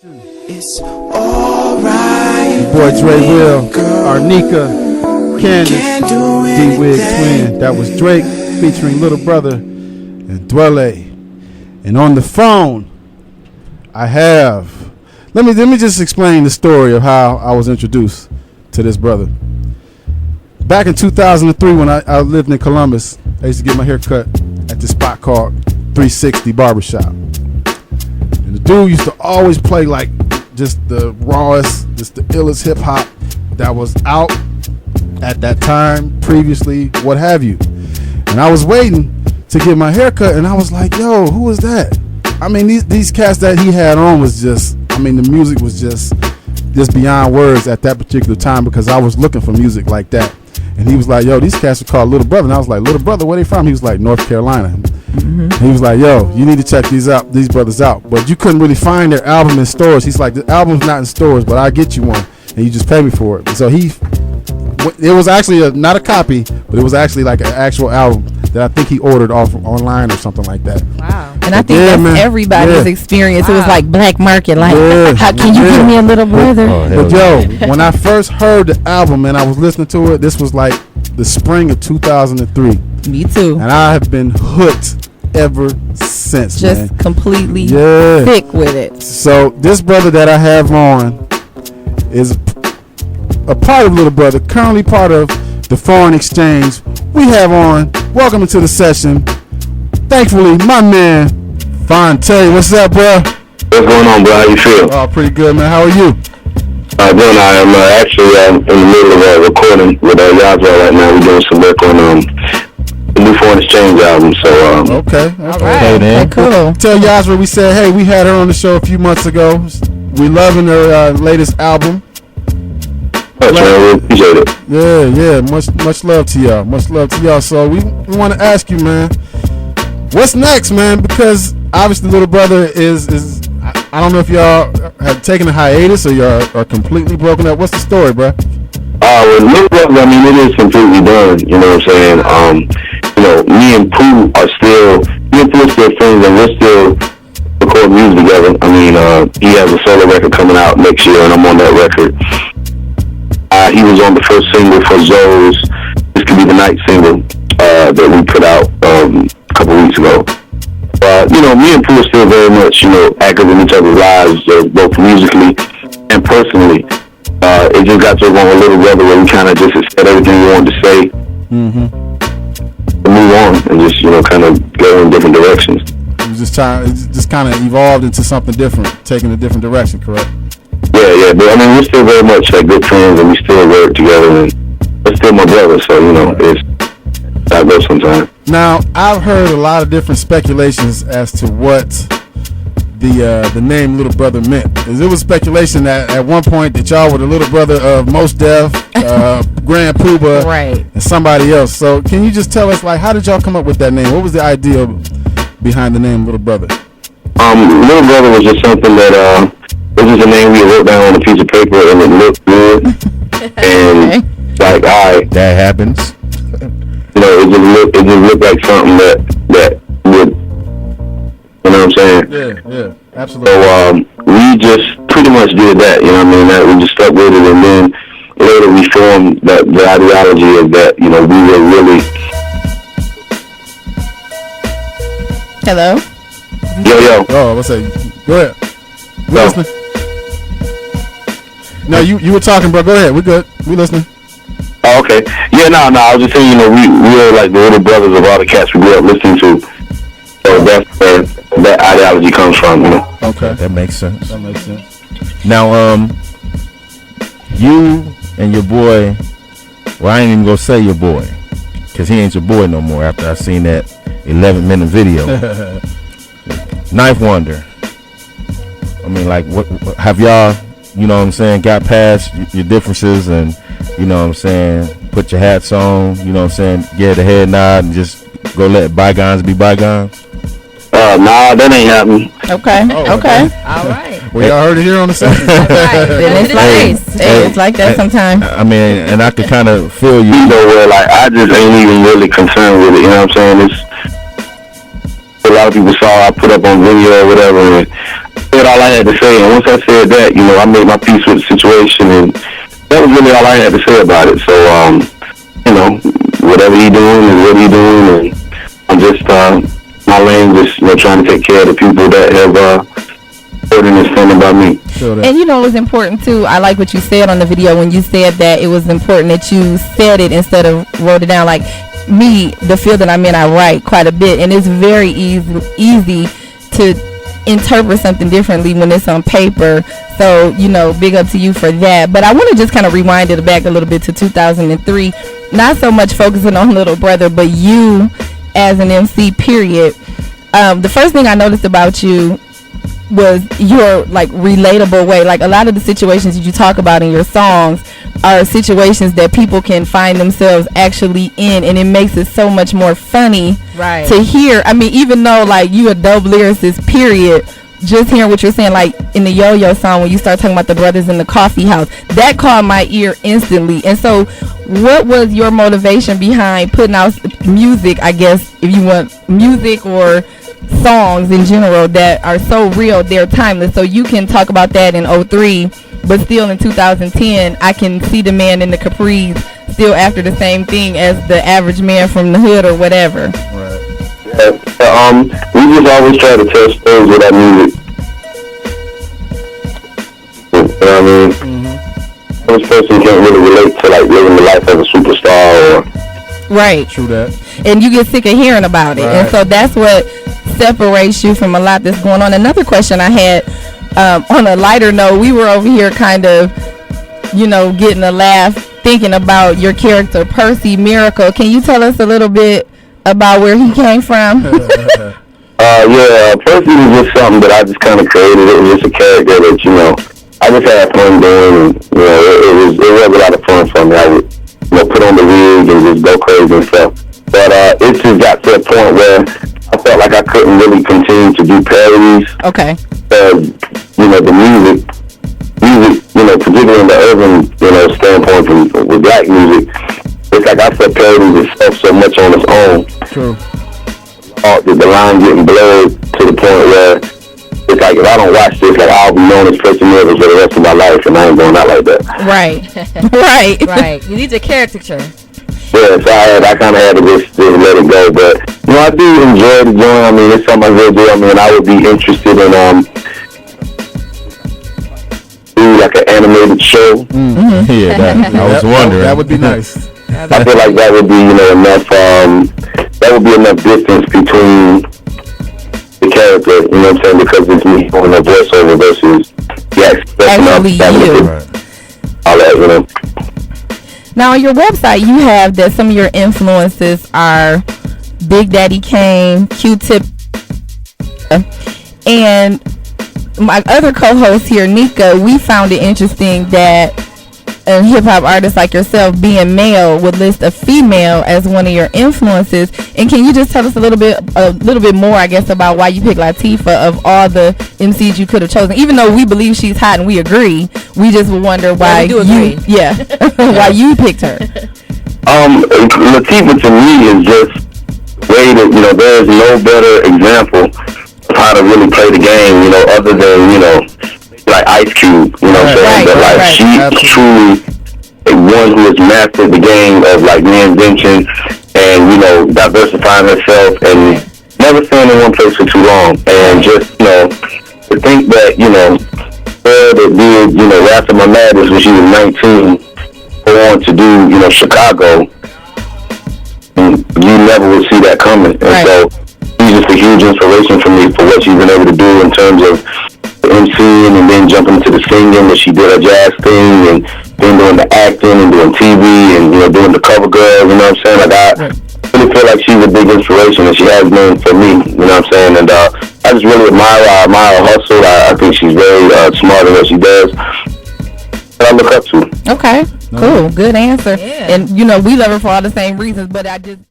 It's alright. Boy Dre Will, Arnika, Candace, D-Wig Twin. That was Drake featuring Little Brother and Dwelle. And on the phone, I have. Let me just explain the story of how I was introduced to this brother. Back in 2003, when I lived in Columbus, I used to get my hair cut at this spot called 360 Barbershop. And the dude used to always play like just the rawest, just the illest hip hop that was out at that time, previously, what have you. And I was waiting to get my hair cut, and I was like, yo, who was that? I mean, these cats that he had on was just, I mean, the music was just beyond words at that particular time, because I was looking for music like that. And he was like, yo, these cats are called Little Brother. And I was like, Little Brother, where they from? He was like, North Carolina. Mm-hmm. He was like, yo, you need to check these brothers out. But you couldn't really find their album in stores. He's like, the album's not in stores, but I'll get you one, and you just pay me for it. And so it was actually not a copy, but it was actually like an actual album that I think he ordered off online or something like that. Wow. And I think that's everybody's experience. Wow. It was like black market. Like, how can you give me a Little Brother? But yo, when I first heard the album and I was listening to it, this was like the spring of 2003. Me too. And I have been hooked ever since, just man. Completely thick with it. So this brother that I have on is a part of Little Brother, currently part of the Foreign Exchange. We have on, welcome into the session, thankfully, my man, Phonte. What's up, bro? What's going on, bro? How you feel? Oh, pretty good, man. How are you? Doing. I am actually in the middle of recording with Yazra right now. We're doing some work on the new Foreign Exchange album. So okay. All right. Okay, cool. Tell Yazra we said, hey, we had her on the show a few months ago. We loving her latest album. I really appreciate it. Yeah. Much love to y'all. Much love to y'all. So we want to ask you, man, what's next, man? Because obviously, Little Brother is I don't know if y'all have taken a hiatus or y'all are completely broken up. What's the story, bro? With Little Brother, I mean, it is completely done. You know what I'm saying? Me and Pooh are still friends, and we're still recording music together. I mean, he has a solo record coming out next year, and I'm on that record. He was on the first single for Zoe's This Could Be the Night single that we put out a couple weeks ago. Me and Pooh are still very much, active in each other's lives, both musically and personally. It just got to a point with Little Brother where we kind of just said everything we wanted to say, and move on, and just, kind of go in different directions. It just kind of evolved into something different, taking a different direction, correct? Yeah, but I mean, we're still very much like good friends, and we still work together, and that's still my brother, so, it's that goes sometimes. Now, I've heard a lot of different speculations as to what the name Little Brother meant. It was speculation that at one point that y'all were the little brother of Mos Def, Grand Poobah, right, and somebody else. So can you just tell us, like, how did y'all come up with that name? What was the idea behind the name Little Brother? Little Brother was just something that it was just a name we wrote down on a piece of paper, and it looked good. And like, all right, that happens. It just looked like something that would, you know what I'm saying? Yeah, absolutely. So we just pretty much did that, you know what I mean? That we just stuck with it, and then later we formed the ideology of that, we were really. Hello? Yo. Oh, what's that? Go ahead. We listening. No, you were talking, bro. Go ahead. We good. We listening. Oh, okay. Yeah, no. I was just saying, we are like the little brothers of all the cats we grew up listening to. So that's where that ideology comes from, Okay. That makes sense. Now, you and your boy, well, I ain't even gonna say your boy, because he ain't your boy no more after I seen that 11-minute video. Knife Wonder. I mean, like, what have y'all, got past your differences and, put your hats on, get the head nod and just go let bygones be bygones? Nah, that ain't happening. Okay. Okay. All right. Well, y'all heard it here on the session. Then it's nice. It's like that sometimes. I mean, and I could kind of feel you. Where like I just ain't even really concerned with it. You know what I'm saying? It's a lot of people saw I put up on video or whatever, and said all I had to say, and once I said that, you know, I made my peace with the situation, and that was really all I had to say about it. So, you know, whatever he doing is what he doing, and I'm just my lane, just, you know, trying to take care of the people that have heard and understanding about me. And you know, it was important too. I like what you said on the video when you said that it was important that you said it instead of wrote it down. Like me, the field that I'm in, I write quite a bit, and it's very easy to interpret something differently when it's on paper. So, you know, big up to you for that. But I want to just kind of rewind it back a little bit to 2003. Not so much focusing on Little Brother, but you as an MC, period. The first thing I noticed about you was your like relatable way. Like a lot of the situations that you talk about in your songs are situations that people can find themselves actually in, and it makes it so much more funny to hear. I mean, even though like you a dope lyricist, period, just hearing what you're saying, like in the Yo-Yo song when you start talking about the brothers in the coffee house, that caught my ear instantly. And so what was your motivation behind putting out music, I guess, if you want music or songs in general that are so real, they're timeless? So you can talk about that in 03, but still in 2010 I can see the man in the capris still after the same thing as the average man from the hood or whatever. We just always try to tell stories with our music. You know what I mean? This person can't really relate to like living the life of a superstar or... Right. True that. And you get sick of hearing about it. And so that's what separates you from a lot that's going on. Another question I had, on a lighter note, we were over here kind of, you know, getting a laugh thinking about your character, Percy Miracle. Can you tell us a little bit about where he came from? Percy was just something that I just kind of created. It was just a character that, you know, I just had fun doing, and, you know, it was a lot of fun for me. I would, you know, put on the wig and just go crazy and stuff. But it just got to a point where I felt like I couldn't really continue to do parodies. Okay. Because, you know, the music, you know, particularly in the urban, you know, standpoint with black music, it's like I felt parodies itself so much on its own. True. The line getting blurred to the point where it's like, if I don't watch this, like, I'll be known as Percy Miracle for the rest of my life, and I ain't going out like that. Right. Right. You need your caricature. Yeah, so I kind of had to just let it go. But, you know, I do enjoy the joint. I mean, it's something I really do. I mean, I would be interested in do like an animated show. Yeah, I was wondering. That would be nice. I feel like that would be, you know, enough. That would be enough distance between the character, you know what I'm saying? Because it's me on the voiceover versus the actually you. All that, you know. Now on your website you have that some of your influences are Big Daddy Kane, Q-Tip, and my other co-host here, Nika. We found it interesting that a hip-hop artist like yourself, being male, would list a female as one of your influences. And can you just tell us a little bit more, I guess, about why you picked Latifah of all the MCs you could have chosen? Even though we believe she's hot and we agree, we just wonder why why you picked her. Latifah to me is just way that, you know, there is no better example of how to really play the game, you know, other than, you know, like Ice Cube, you know what I'm saying? But like she's truly one who has mastered the game of like reinvention and, you know, diversifying herself and never staying in one place for too long. And just, you know, to think that, you know, her that did, you know, Rap My Madness when she was 19, go on to do, you know, Chicago, and you never would see that coming. And so she's just a huge inspiration for me for what she's been able to do in terms of MCing and then jumping into the singing, and she did a jazz thing, and then doing the acting and doing TV and, you know, doing the cover girl, you know what I'm saying? Like, I really feel like she's a big inspiration, and she has been for me, you know what I'm saying? And I just really admire her hustle. I think she's very smart in what she does. That I look up to. Okay, cool, good answer. And, you know, we love her for all the same reasons, but I just...